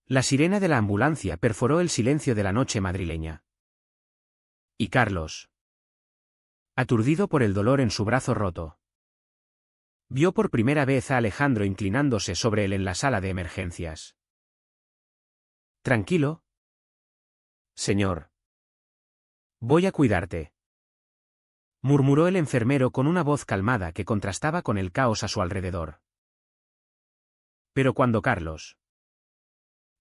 La sirena de la ambulancia perforó el silencio de la noche madrileña. Y Carlos, aturdido por el dolor en su brazo roto, vio por primera vez a Alejandro inclinándose sobre él en la sala de emergencias. Tranquilo, señor. Voy a cuidarte, murmuró el enfermero con una voz calmada que contrastaba con el caos a su alrededor. Pero cuando Carlos,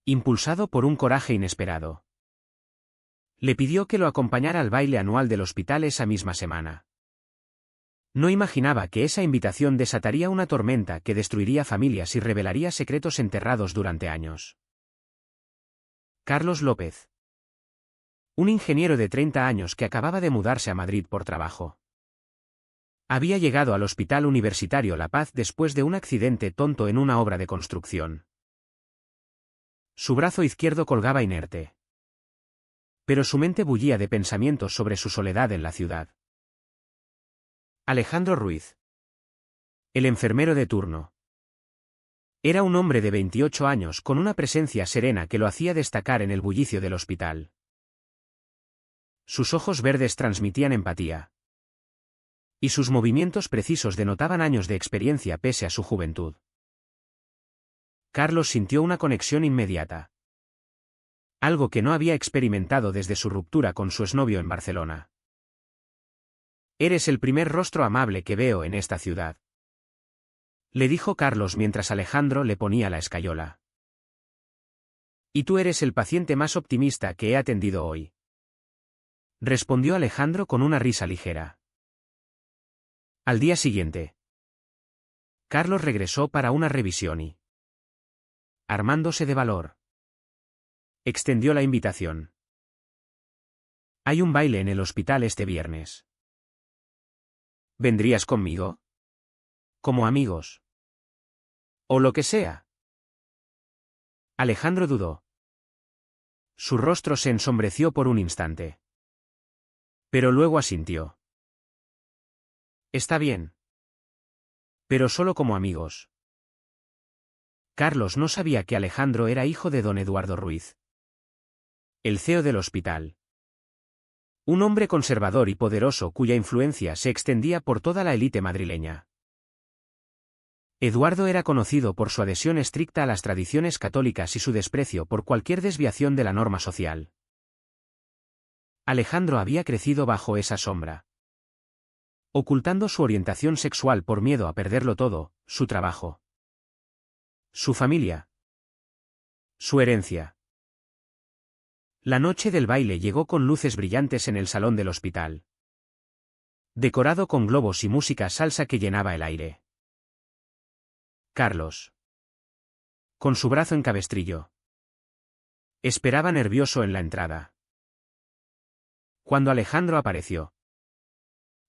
impulsado por un coraje inesperado, le pidió que lo acompañara al baile anual del hospital esa misma semana, no imaginaba que esa invitación desataría una tormenta que destruiría familias y revelaría secretos enterrados durante años. Carlos López, un ingeniero de 30 años que acababa de mudarse a Madrid por trabajo, había llegado al Hospital Universitario La Paz después de un accidente tonto en una obra de construcción. Su brazo izquierdo colgaba inerte, pero su mente bullía de pensamientos sobre su soledad en la ciudad. Alejandro Ruiz, el enfermero de turno, era un hombre de 28 años con una presencia serena que lo hacía destacar en el bullicio del hospital. Sus ojos verdes transmitían empatía, y sus movimientos precisos denotaban años de experiencia pese a su juventud. Carlos sintió una conexión inmediata, algo que no había experimentado desde su ruptura con su exnovio en Barcelona. Eres el primer rostro amable que veo en esta ciudad, le dijo Carlos mientras Alejandro le ponía la escayola. Y tú eres el paciente más optimista que he atendido hoy, respondió Alejandro con una risa ligera. Al día siguiente, Carlos regresó para una revisión y, armándose de valor, extendió la invitación. Hay un baile en el hospital este viernes. ¿Vendrías conmigo? Como amigos. O lo que sea. Alejandro dudó. Su rostro se ensombreció por un instante, pero luego asintió. Está bien. Pero solo como amigos. Carlos no sabía que Alejandro era hijo de don Eduardo Ruiz, el CEO del hospital. Un hombre conservador y poderoso cuya influencia se extendía por toda la élite madrileña. Eduardo era conocido por su adhesión estricta a las tradiciones católicas y su desprecio por cualquier desviación de la norma social. Alejandro había crecido bajo esa sombra, ocultando su orientación sexual por miedo a perderlo todo, su trabajo, su familia, su herencia. La noche del baile llegó con luces brillantes en el salón del hospital, decorado con globos y música salsa que llenaba el aire. Carlos, con su brazo en cabestrillo, esperaba nervioso en la entrada. Cuando Alejandro apareció,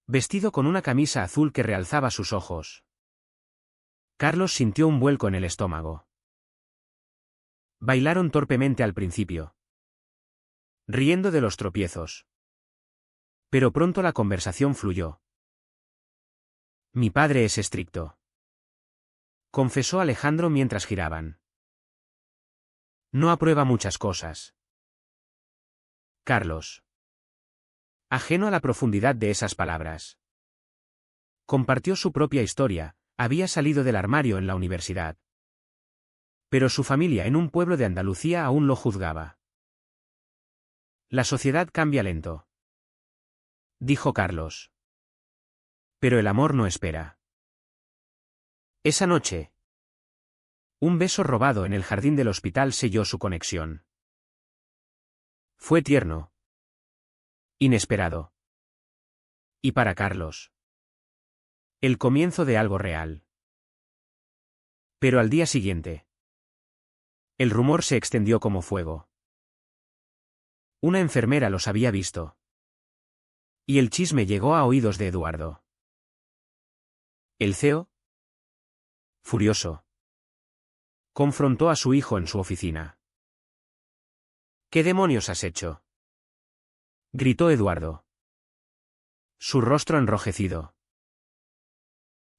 vestido con una camisa azul que realzaba sus ojos, Carlos sintió un vuelco en el estómago. Bailaron torpemente al principio, riendo de los tropiezos. Pero pronto la conversación fluyó. Mi padre es estricto, confesó Alejandro mientras giraban. No aprueba muchas cosas. Carlos, ajeno a la profundidad de esas palabras, compartió su propia historia. Había salido del armario en la universidad, pero su familia en un pueblo de Andalucía aún lo juzgaba. La sociedad cambia lento, dijo Carlos. Pero el amor no espera. Esa noche, un beso robado en el jardín del hospital selló su conexión. Fue tierno, inesperado. Y para Carlos, el comienzo de algo real. Pero al día siguiente, el rumor se extendió como fuego. Una enfermera los había visto. Y el chisme llegó a oídos de Eduardo. El CEO, furioso, confrontó a su hijo en su oficina. ¿Qué demonios has hecho?, gritó Eduardo, su rostro enrojecido.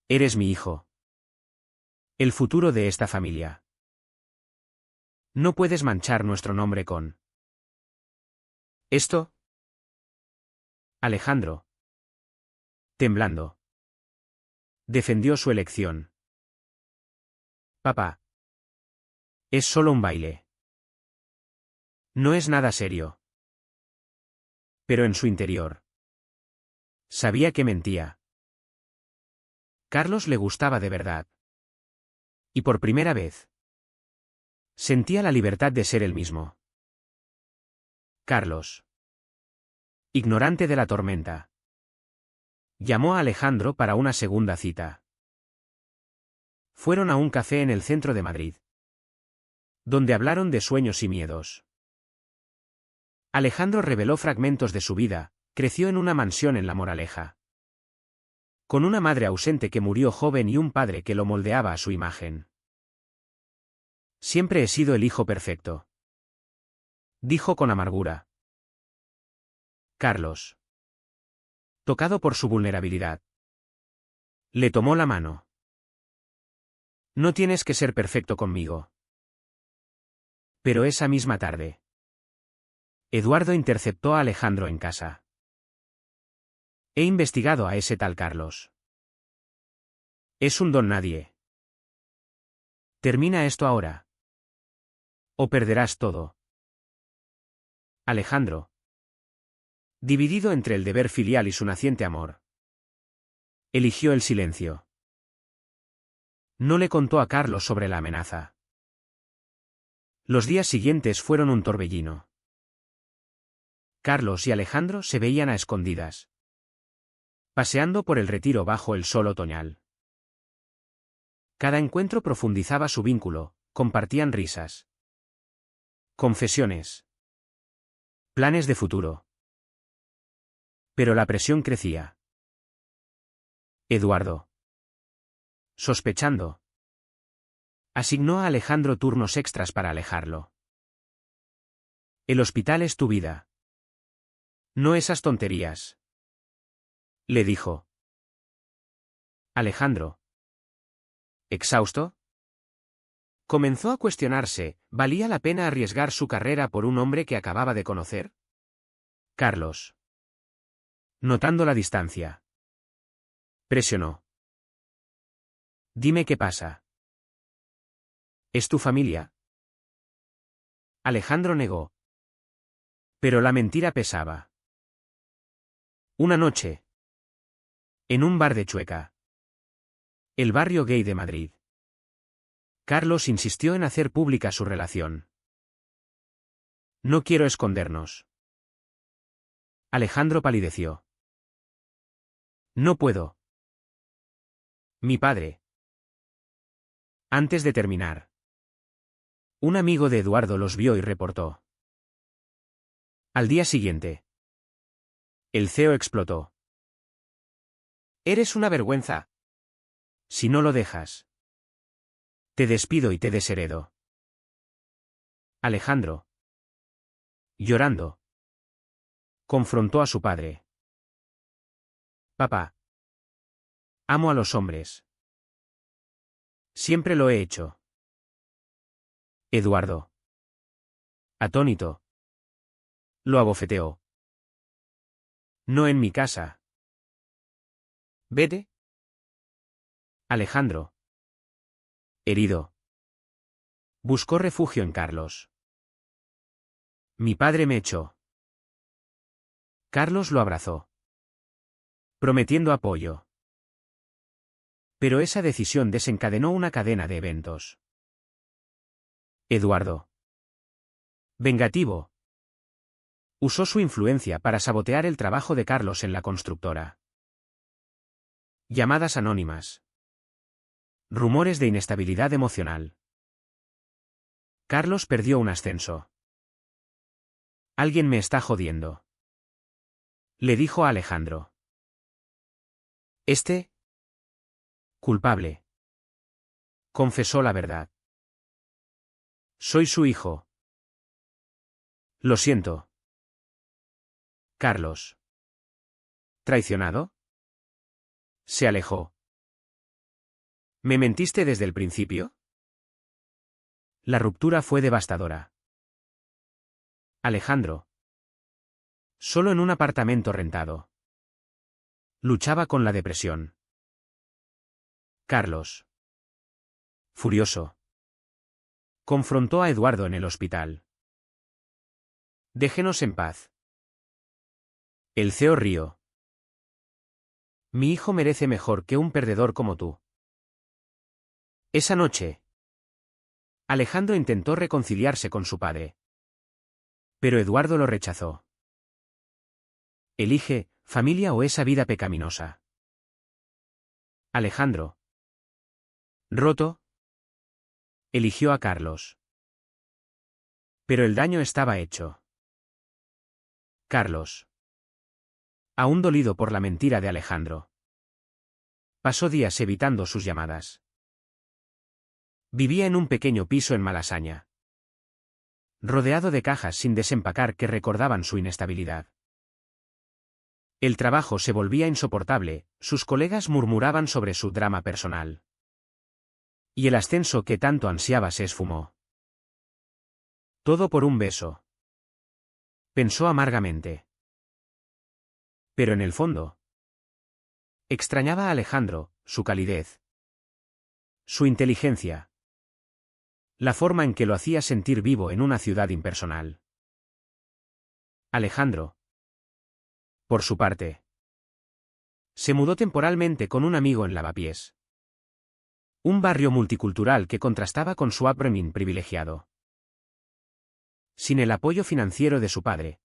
Eres mi hijo, el futuro de esta familia. No puedes manchar nuestro nombre con esto. Alejandro, temblando, defendió su elección. Papá. Es solo un baile. No es nada serio. Pero en su interior sabía que mentía. Carlos le gustaba de verdad. Y por primera vez sentía la libertad de ser él mismo. Carlos, ignorante de la tormenta, llamó a Alejandro para una segunda cita. Fueron a un café en el centro de Madrid, donde hablaron de sueños y miedos. Alejandro reveló fragmentos de su vida. Creció en una mansión en La Moraleja, con una madre ausente que murió joven y un padre que lo moldeaba a su imagen. Siempre he sido el hijo perfecto, dijo con amargura. Carlos, tocado por su vulnerabilidad, le tomó la mano. No tienes que ser perfecto conmigo. Pero esa misma tarde, Eduardo interceptó a Alejandro en casa. He investigado a ese tal Carlos. Es un don nadie. Termina esto ahora, o perderás todo. Alejandro, dividido entre el deber filial y su naciente amor, eligió el silencio. No le contó a Carlos sobre la amenaza. Los días siguientes fueron un torbellino. Carlos y Alejandro se veían a escondidas, paseando por el Retiro bajo el sol otoñal. Cada encuentro profundizaba su vínculo, compartían risas, confesiones, planes de futuro. Pero la presión crecía. Eduardo, sospechando, asignó a Alejandro turnos extras para alejarlo. El hospital es tu vida. No esas tonterías, le dijo. Alejandro, exhausto, comenzó a cuestionarse, ¿valía la pena arriesgar su carrera por un hombre que acababa de conocer? Carlos, notando la distancia, presionó. Dime qué pasa. ¿Es tu familia? Alejandro negó. Pero la mentira pesaba. Una noche, en un bar de Chueca, el barrio gay de Madrid, Carlos insistió en hacer pública su relación. No quiero escondernos. Alejandro palideció. No puedo. Mi padre. Antes de terminar, un amigo de Eduardo los vio y reportó. Al día siguiente, el CEO explotó. Eres una vergüenza. Si no lo dejas, te despido y te desheredo. Alejandro, llorando, confrontó a su padre. Papá, amo a los hombres. Siempre lo he hecho. Eduardo, atónito, lo abofeteó. No en mi casa. Vete. Alejandro, herido, buscó refugio en Carlos. Mi padre me echó. Carlos lo abrazó, prometiendo apoyo. Pero esa decisión desencadenó una cadena de eventos. Eduardo, vengativo, usó su influencia para sabotear el trabajo de Carlos en la constructora. Llamadas anónimas. Rumores de inestabilidad emocional. Carlos perdió un ascenso. Alguien me está jodiendo, le dijo a Alejandro. Culpable. Confesó la verdad. Soy su hijo. Lo siento. Carlos. ¿Traicionado? Se alejó. ¿Me mentiste desde el principio? La ruptura fue devastadora. Alejandro. Solo en un apartamento rentado. Luchaba con la depresión. Carlos. Furioso. Confrontó a Eduardo en el hospital. Déjenos en paz. El CEO rió. Mi hijo merece mejor que un perdedor como tú. Esa noche, Alejandro intentó reconciliarse con su padre. Pero Eduardo lo rechazó. Elige, familia o esa vida pecaminosa. Alejandro. Roto. Eligió a Carlos. Pero el daño estaba hecho. Carlos. Aún dolido por la mentira de Alejandro. Pasó días evitando sus llamadas. Vivía en un pequeño piso en Malasaña. Rodeado de cajas sin desempacar que recordaban su inestabilidad. El trabajo se volvía insoportable, sus colegas murmuraban sobre su drama personal. Y el ascenso que tanto ansiaba se esfumó. Todo por un beso. Pensó amargamente. Pero en el fondo, extrañaba a Alejandro, su calidez. Su inteligencia. La forma en que lo hacía sentir vivo en una ciudad impersonal. Alejandro. Por su parte, se mudó temporalmente con un amigo en Lavapiés. Un barrio multicultural que contrastaba con su upbringing privilegiado. Sin el apoyo financiero de su padre.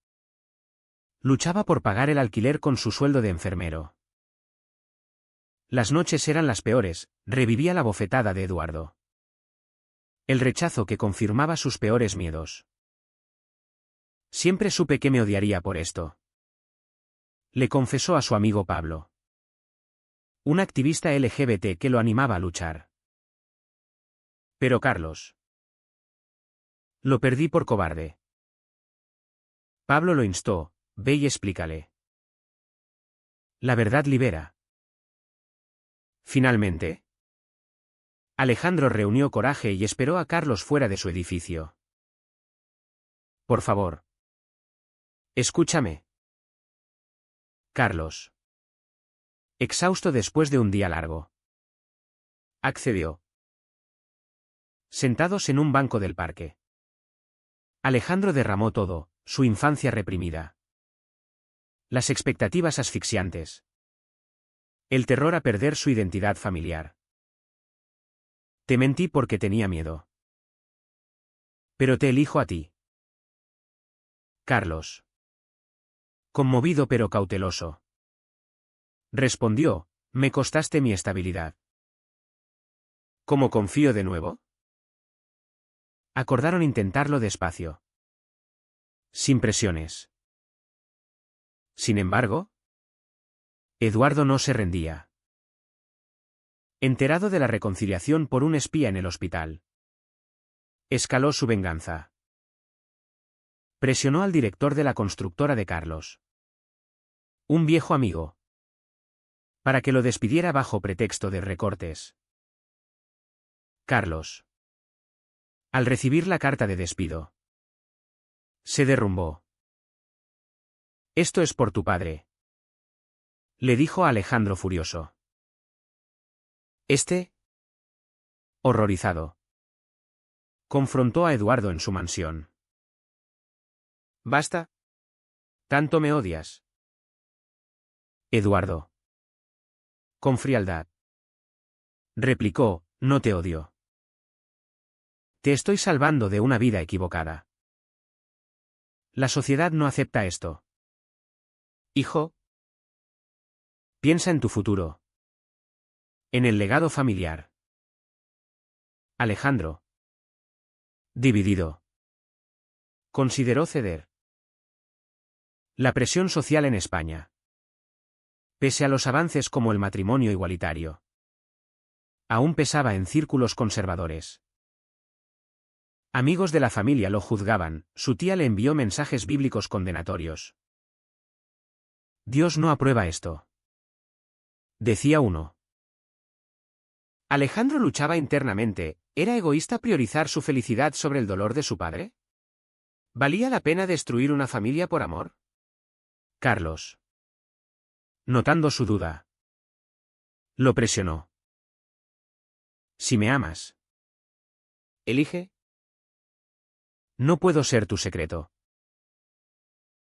Luchaba por pagar el alquiler con su sueldo de enfermero. Las noches eran las peores, revivía la bofetada de Eduardo. El rechazo que confirmaba sus peores miedos. Siempre supe que me odiaría por esto. Le confesó a su amigo Pablo. Un activista LGBT que lo animaba a luchar. Pero Carlos. Lo perdí por cobarde. Pablo lo instó, ve y explícale. La verdad libera. Finalmente, Alejandro reunió coraje y esperó a Carlos fuera de su edificio. Por favor. Escúchame. Carlos. Exhausto después de un día largo. Accedió. Sentados en un banco del parque. Alejandro derramó todo, su infancia reprimida. Las expectativas asfixiantes. El terror a perder su identidad familiar. Te mentí porque tenía miedo. Pero te elijo a ti. Carlos. Conmovido pero cauteloso. Respondió, me costaste mi estabilidad. ¿Cómo confío de nuevo? Acordaron intentarlo despacio. Sin presiones. Sin embargo, Eduardo no se rendía. Enterado de la reconciliación por un espía en el hospital. Escaló su venganza. Presionó al director de la constructora de Carlos. Un viejo amigo. Para que lo despidiera bajo pretexto de recortes. Carlos. Al recibir la carta de despido. Se derrumbó. Esto es por tu padre. Le dijo a Alejandro furioso. Horrorizado. Confrontó a Eduardo en su mansión. ¿Basta? ¿Tanto me odias? Eduardo. Con frialdad. Replicó, no te odio. Te estoy salvando de una vida equivocada. La sociedad no acepta esto. Hijo. Piensa en tu futuro. En el legado familiar. Alejandro. Dividido. Consideró ceder. La presión social en España. Pese a los avances como el matrimonio igualitario. Aún pesaba en círculos conservadores. Amigos de la familia lo juzgaban, su tía le envió mensajes bíblicos condenatorios. Dios no aprueba esto. Decía uno. Alejandro luchaba internamente, ¿Era egoísta priorizar su felicidad sobre el dolor de su padre? ¿Valía la pena destruir una familia por amor? Carlos, notando su duda, lo presionó. Si me amas, elige. No puedo ser tu secreto.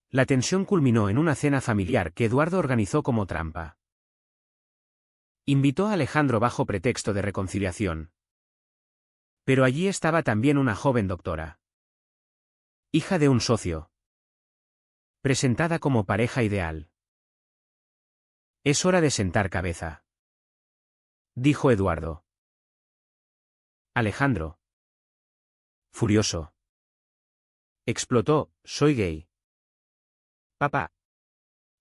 La tensión culminó en una cena familiar que Eduardo organizó como trampa. Invitó a Alejandro bajo pretexto de reconciliación. Pero allí estaba también una joven doctora, hija de un socio, presentada como pareja ideal. Es hora de sentar cabeza, dijo Eduardo. Alejandro, furioso, explotó: soy gay, papá,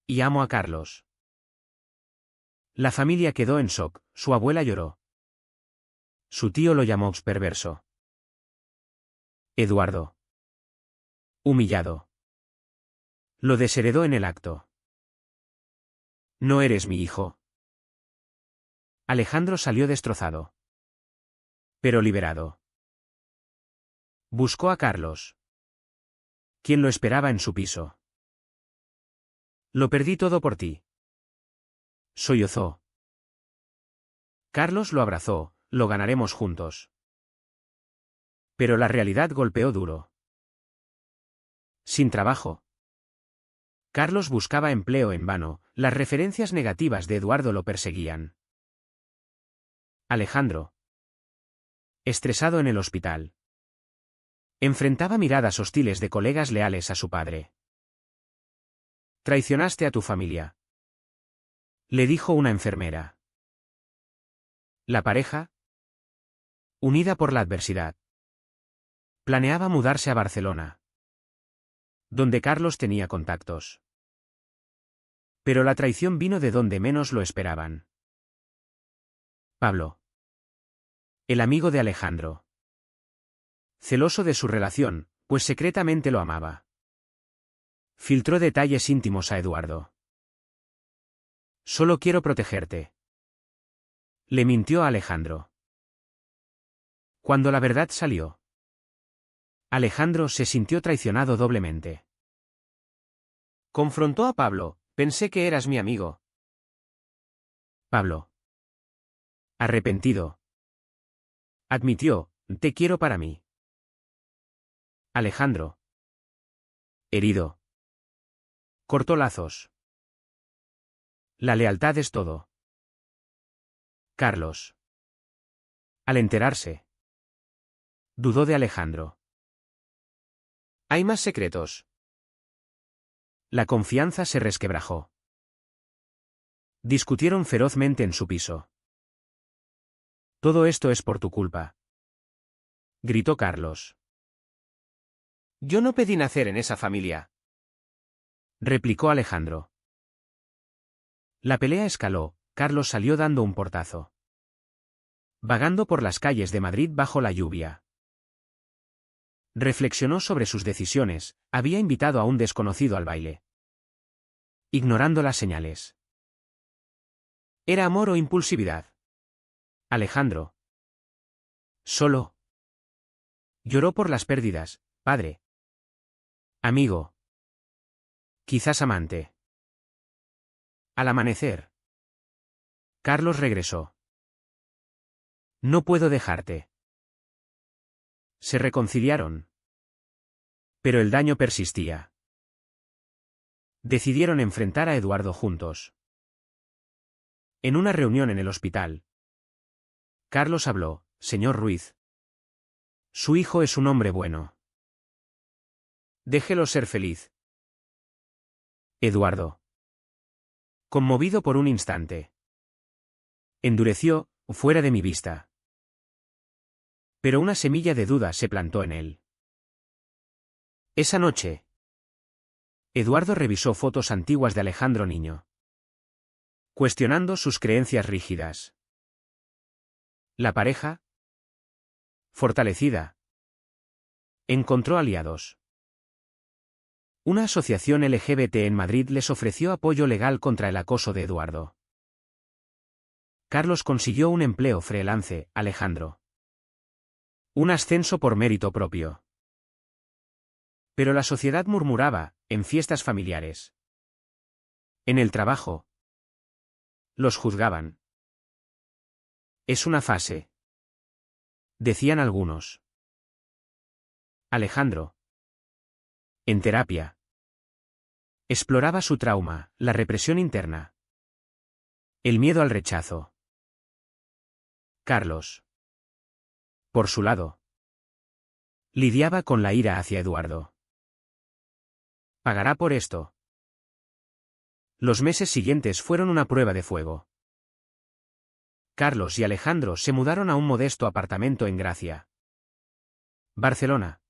y amo a Carlos. La familia quedó en shock, su abuela lloró. Su tío lo llamó perverso. Eduardo, humillado, lo desheredó en el acto. No eres mi hijo. Alejandro salió destrozado, pero liberado. Buscó a Carlos, quien lo esperaba en su piso. Lo perdí todo por ti, sollozó. Carlos lo abrazó: lo ganaremos juntos. Pero la realidad golpeó duro. Sin trabajo. Carlos buscaba empleo en vano, las referencias negativas de Eduardo lo perseguían. Alejandro, estresado en el hospital, enfrentaba miradas hostiles de colegas leales a su padre. Traicionaste a tu familia, le dijo una enfermera. La pareja, unida por la adversidad, planeaba mudarse a Barcelona, donde Carlos tenía contactos. Pero la traición vino de donde menos lo esperaban. Pablo, el amigo de Alejandro, celoso de su relación, pues secretamente lo amaba, filtró detalles íntimos a Eduardo. Solo quiero protegerte, le mintió a Alejandro. Cuando la verdad salió, Alejandro se sintió traicionado doblemente. Confrontó a Pablo: pensé que eras mi amigo. Pablo, arrepentido, admitió: te quiero para mí. Alejandro, herido, cortó lazos. La lealtad es todo. Carlos, al enterarse, dudó de Alejandro. ¿Hay más secretos? La confianza se resquebrajó. Discutieron ferozmente en su piso. Todo esto es por tu culpa, gritó Carlos. Yo no pedí nacer en esa familia, replicó Alejandro. La pelea escaló: Carlos salió dando un portazo, vagando por las calles de Madrid bajo la lluvia. Reflexionó sobre sus decisiones: había invitado a un desconocido al baile, ignorando las señales. ¿Era amor o impulsividad? Alejandro, solo, lloró por las pérdidas: padre, amigo, quizás amante. Al amanecer, Carlos regresó. No puedo dejarte. Se reconciliaron. Pero el daño persistía. Decidieron enfrentar a Eduardo juntos. En una reunión en el hospital, Carlos habló: señor Ruiz, su hijo es un hombre bueno. Déjelo ser feliz. Eduardo, conmovido por un instante, endureció: fuera de mi vista. Pero una semilla de duda se plantó en él. Esa noche, Eduardo revisó fotos antiguas de Alejandro niño, cuestionando sus creencias rígidas. La pareja, fortalecida, encontró aliados. Una asociación LGBT en Madrid les ofreció apoyo legal contra el acoso de Eduardo. Carlos consiguió un empleo freelance: Alejandro Un ascenso por mérito propio. Pero la sociedad murmuraba, en fiestas familiares. En el trabajo. Los juzgaban. Es una fase. Decían algunos. Alejandro. En terapia. Exploraba su trauma, la represión interna. El miedo al rechazo. Carlos. Por su lado. Lidiaba con la ira hacia Eduardo. ¿Pagará por esto? Los meses siguientes fueron una prueba de fuego. Carlos y Alejandro se mudaron a un modesto apartamento en Gracia, Barcelona.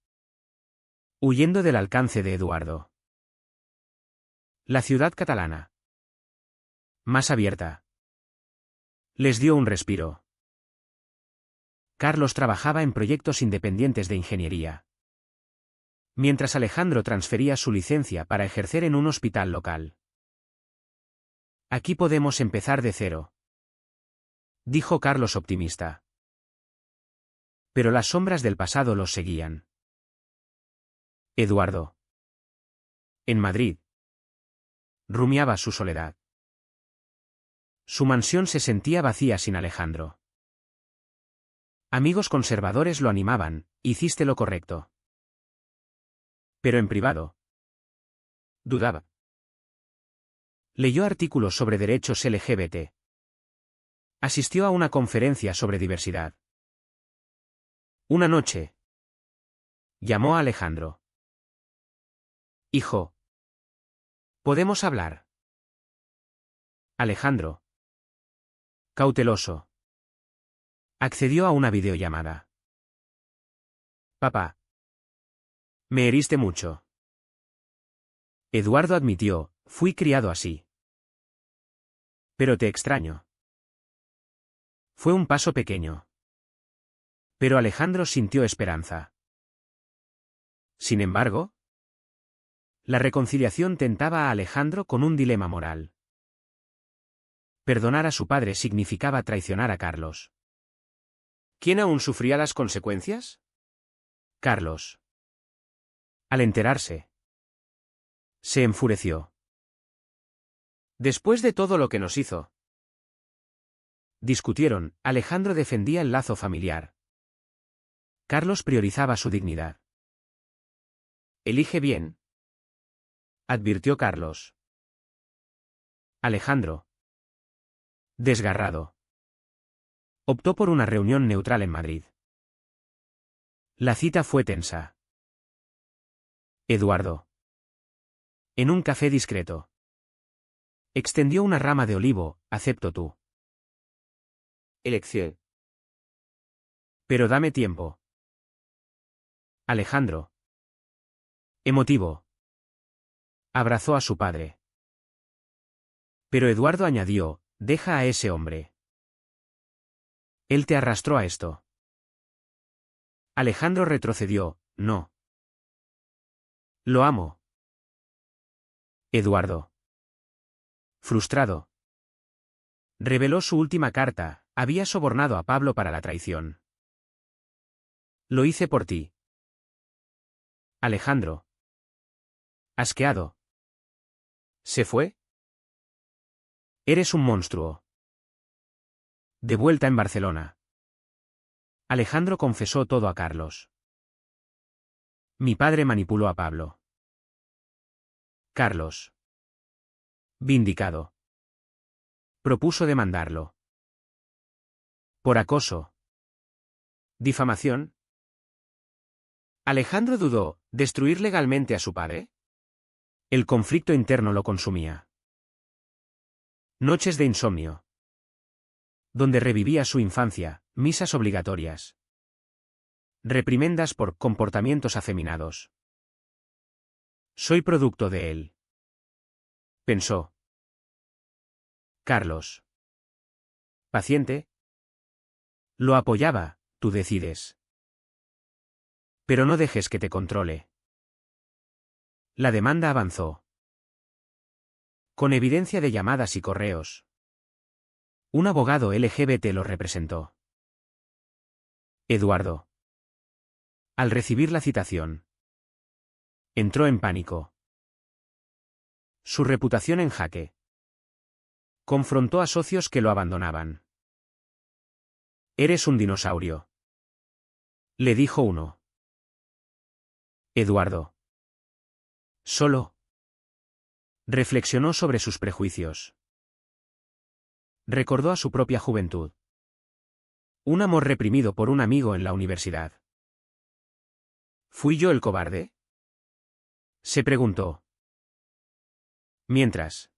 Huyendo del alcance de Eduardo. La ciudad catalana. Más abierta. Les dio un respiro. Carlos trabajaba en proyectos independientes de ingeniería, mientras Alejandro transfería su licencia para ejercer en un hospital local. Aquí podemos empezar de cero, dijo Carlos optimista. Pero las sombras del pasado los seguían. Eduardo. En Madrid. Rumiaba su soledad. Su mansión se sentía vacía sin Alejandro. Amigos conservadores lo animaban, hiciste lo correcto. Pero en privado. Dudaba. Leyó artículos sobre derechos LGBT. Asistió a una conferencia sobre diversidad. Una noche. Llamó a Alejandro. Hijo. ¿Podemos hablar? Alejandro. Cauteloso. Accedió a una videollamada. Papá. Me heriste mucho. Eduardo admitió, fui criado así. Pero te extraño. Fue un paso pequeño. Pero Alejandro sintió esperanza. Sin embargo, la reconciliación tentaba a Alejandro con un dilema moral. Perdonar a su padre significaba traicionar a Carlos. ¿Quién aún sufría las consecuencias? Carlos. Al enterarse, se enfureció. Después de todo lo que nos hizo. Discutieron, Alejandro defendía el lazo familiar. Carlos priorizaba su dignidad. Elige bien, advirtió Carlos. Alejandro. Desgarrado. Optó por una reunión neutral en Madrid. La cita fue tensa. Eduardo. En un café discreto. Extendió una rama de olivo, acepto tú. Elección. Pero dame tiempo. Alejandro. Emotivo. Abrazó a su padre. Pero Eduardo añadió, deja a ese hombre. Él te arrastró a esto. Alejandro retrocedió, no. Lo amo. Eduardo. Frustrado. Reveló su última carta, había sobornado a Pablo para la traición. Lo hice por ti. Alejandro. Asqueado. ¿Se fue? Eres un monstruo. De vuelta en Barcelona. Alejandro confesó todo a Carlos. Mi padre manipuló a Pablo. Carlos. Vindicado. Propuso demandarlo. Por acoso. Difamación. Alejandro dudó, ¿destruir legalmente a su padre? El conflicto interno lo consumía. Noches de insomnio. Donde revivía su infancia, misas obligatorias. Reprimendas por comportamientos afeminados. Soy producto de él. Pensó. Carlos. Paciente. Lo apoyaba, tú decides. Pero no dejes que te controle. La demanda avanzó. Con evidencia de llamadas y correos. Un abogado LGBT lo representó. Eduardo. Al recibir la citación, entró en pánico. Su reputación en jaque. Confrontó a socios que lo abandonaban. «Eres un dinosaurio», le dijo uno. Eduardo. Solo. Reflexionó sobre sus prejuicios. Recordó a su propia juventud. Un amor reprimido por un amigo en la universidad. ¿Fui yo el cobarde?, se preguntó. Mientras.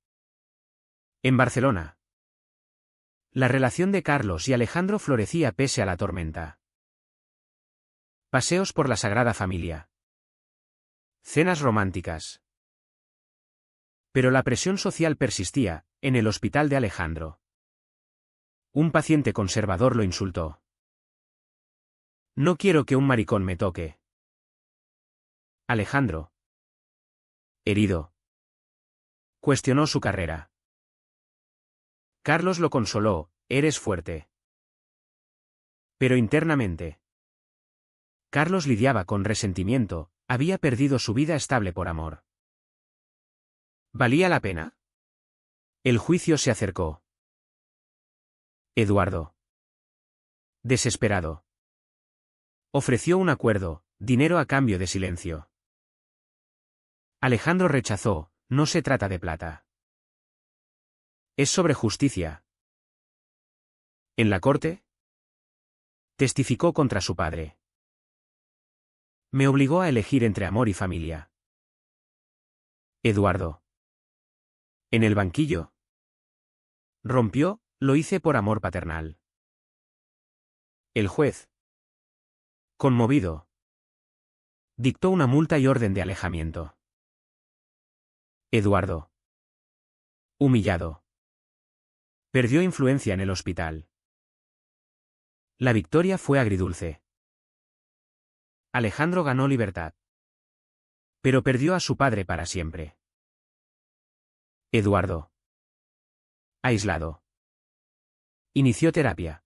En Barcelona. La relación de Carlos y Alejandro florecía pese a la tormenta. Paseos por la Sagrada Familia. Cenas románticas. Pero la presión social persistía, en el hospital de Alejandro. Un paciente conservador lo insultó. «No quiero que un maricón me toque». Alejandro, herido, cuestionó su carrera. Carlos lo consoló: «Eres fuerte». Pero internamente, Carlos lidiaba con resentimiento, había perdido su vida estable por amor. ¿Valía la pena? El juicio se acercó. Eduardo, desesperado, ofreció un acuerdo: dinero a cambio de silencio. Alejandro rechazó: «No se trata de plata. Es sobre justicia». En la corte, testificó contra su padre. «Me obligó a elegir entre amor y familia». Eduardo. En el banquillo. Rompió: «Lo hice por amor paternal». El juez, conmovido, dictó una multa y orden de alejamiento. Eduardo, humillado, perdió influencia en el hospital. La victoria fue agridulce. Alejandro ganó libertad. Pero perdió a su padre para siempre. Eduardo, aislado, inició terapia.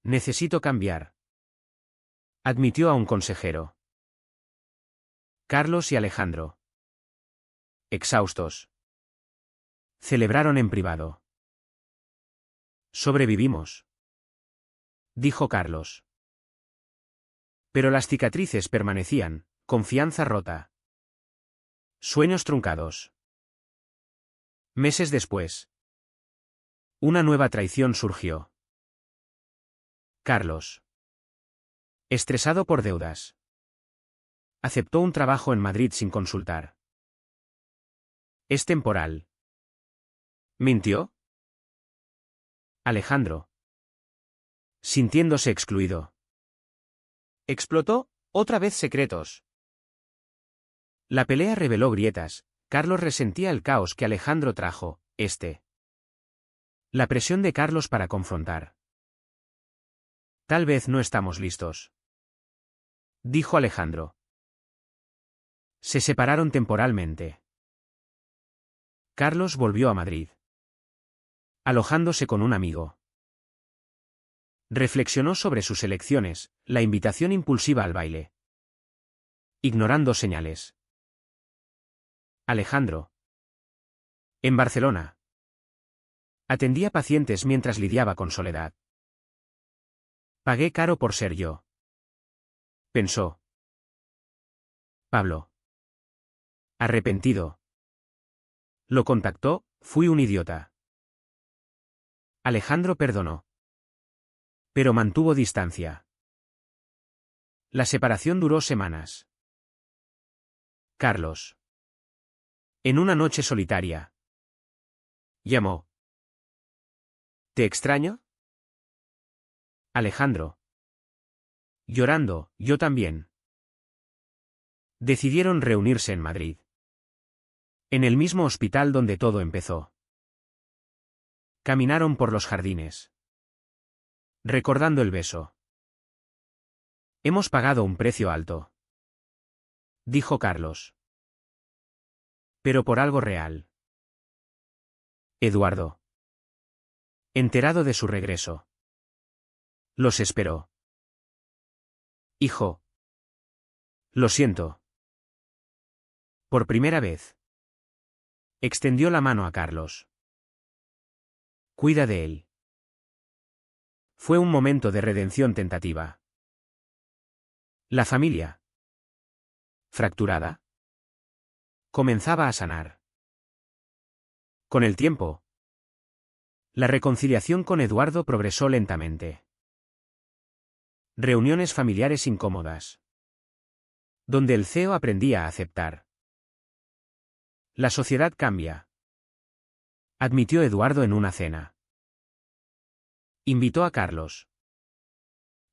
«Necesito cambiar», admitió a un consejero. Carlos y Alejandro, exhaustos, celebraron en privado. «Sobrevivimos», dijo Carlos. Pero las cicatrices permanecían: confianza rota, sueños truncados. Meses después, una nueva traición surgió. Carlos, estresado por deudas, aceptó un trabajo en Madrid sin consultar. «Es temporal». ¿Mintió? Alejandro, sintiéndose excluido, explotó: «Otra vez secretos». La pelea reveló grietas. Carlos resentía el caos que Alejandro trajo. La presión de Carlos para confrontar. «Tal vez no estamos listos», dijo Alejandro. Se separaron temporalmente. Carlos volvió a Madrid, alojándose con un amigo. Reflexionó sobre sus elecciones: la invitación impulsiva al baile, ignorando señales. Alejandro. En Barcelona. Atendía pacientes mientras lidiaba con soledad. «Pagué caro por ser yo», pensó. Pablo. Arrepentido. Lo contactó: «Fui un idiota». Alejandro perdonó. Pero mantuvo distancia. La separación duró semanas. Carlos. En una noche solitaria, llamó. «¿Te extraño?». Alejandro. Llorando: «Yo también». Decidieron reunirse en Madrid. En el mismo hospital donde todo empezó. Caminaron por los jardines, recordando el beso. «Hemos pagado un precio alto», dijo Carlos. «Pero por algo real». Eduardo. Enterado de su regreso, los esperó. Hijo. Lo siento. Por primera vez. Extendió la mano a Carlos. Cuida de él. Fue un momento de redención tentativa. La familia, fracturada, comenzaba a sanar. Con el tiempo, la reconciliación con Eduardo progresó lentamente. Reuniones familiares incómodas, donde el CEO aprendía a aceptar. La sociedad cambia, admitió Eduardo en una cena. Invitó a Carlos,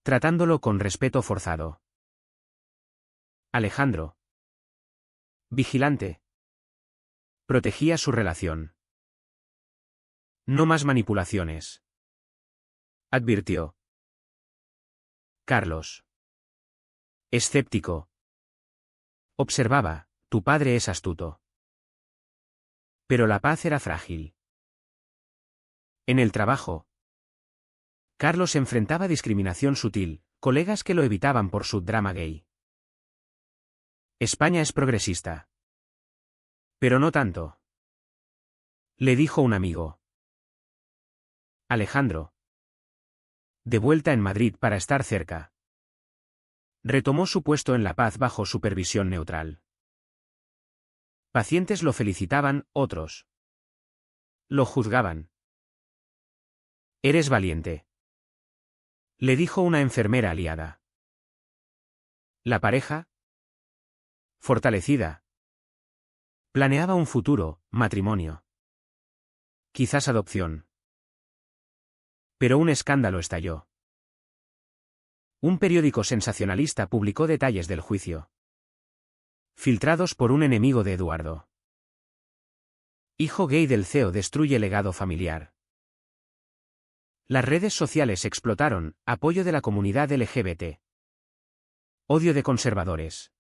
tratándolo con respeto forzado. Alejandro, vigilante, protegía su relación. No más manipulaciones, advirtió. Carlos, escéptico, observaba, tu padre es astuto. Pero la paz era frágil. En el trabajo, Carlos enfrentaba discriminación sutil, colegas que lo evitaban por su drama gay. España es progresista. Pero no tanto. Le dijo un amigo. Alejandro. De vuelta en Madrid para estar cerca. Retomó su puesto en La Paz bajo supervisión neutral. Pacientes lo felicitaban, otros lo juzgaban. Eres valiente, le dijo una enfermera aliada. La pareja, fortalecida, planeaba un futuro, matrimonio. Quizás adopción. Pero un escándalo estalló. Un periódico sensacionalista publicó detalles del juicio, filtrados por un enemigo de Eduardo. Hijo gay del CEO destruye legado familiar. Las redes sociales explotaron, apoyo de la comunidad LGBT. Odio de conservadores.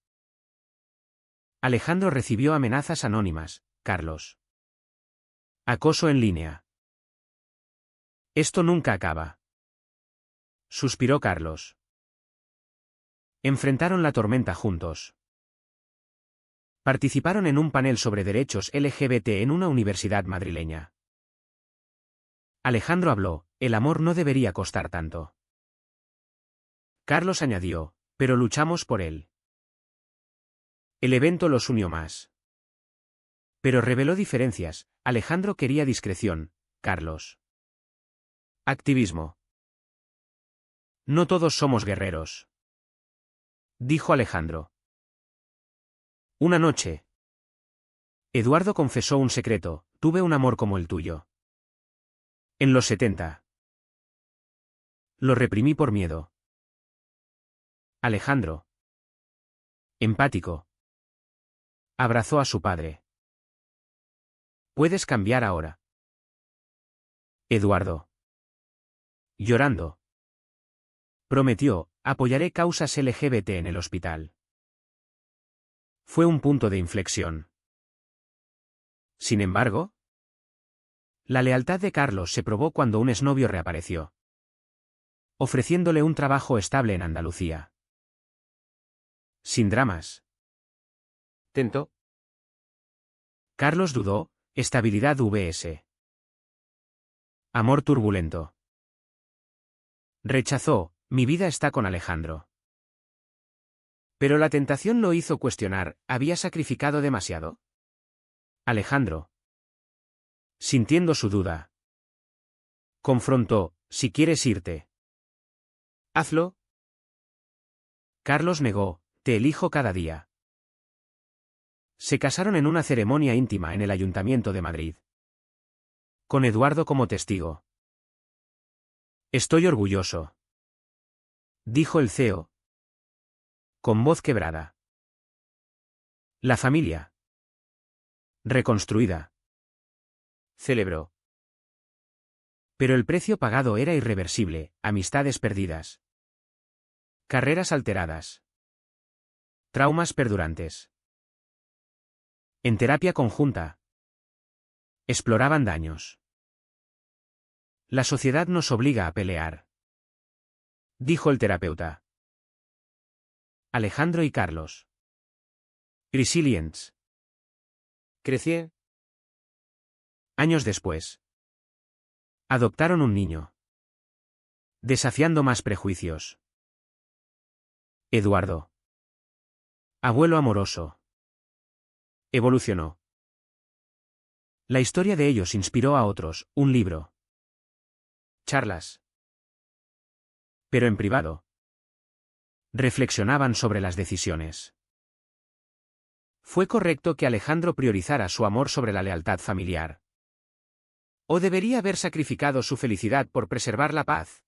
Alejandro recibió amenazas anónimas, Carlos. Acoso en línea. Esto nunca acaba. Suspiró Carlos. Enfrentaron la tormenta juntos. Participaron en un panel sobre derechos LGBT en una universidad madrileña. Alejandro habló, el amor no debería costar tanto. Carlos añadió, pero luchamos por él. El evento los unió más. Pero reveló diferencias, Alejandro quería discreción, Carlos. Activismo. No todos somos guerreros, dijo Alejandro. Una noche, Eduardo confesó un secreto, tuve un amor como el tuyo. En los 70. Lo reprimí por miedo. Alejandro, empático, abrazó a su padre. Puedes cambiar ahora. Eduardo, llorando, prometió, apoyaré causas LGBT en el hospital. Fue un punto de inflexión. Sin embargo, la lealtad de Carlos se probó cuando un exnovio reapareció, ofreciéndole un trabajo estable en Andalucía. Sin dramas. Tentó. Carlos dudó, estabilidad vs. Amor turbulento. Rechazó, mi vida está con Alejandro. Pero la tentación lo hizo cuestionar, ¿había sacrificado demasiado? Alejandro, sintiendo su duda, confrontó, si quieres irte, hazlo. Carlos negó, te elijo cada día. Se casaron en una ceremonia íntima en el Ayuntamiento de Madrid, con Eduardo como testigo. Estoy orgulloso, dijo el CEO, con voz quebrada. La familia, reconstruida, celebró. Pero el precio pagado era irreversible, amistades perdidas, carreras alteradas, traumas perdurantes. En terapia conjunta, exploraban daños. La sociedad nos obliga a pelear, dijo el terapeuta. Alejandro y Carlos. Resilience. Crecí. Años después. Adoptaron un niño. Desafiando más prejuicios. Eduardo. Abuelo amoroso. Evolucionó. La historia de ellos inspiró a otros, un libro. Charlas. Pero en privado. Reflexionaban sobre las decisiones. ¿Fue correcto que Alejandro priorizara su amor sobre la lealtad familiar? ¿O debería haber sacrificado su felicidad por preservar la paz?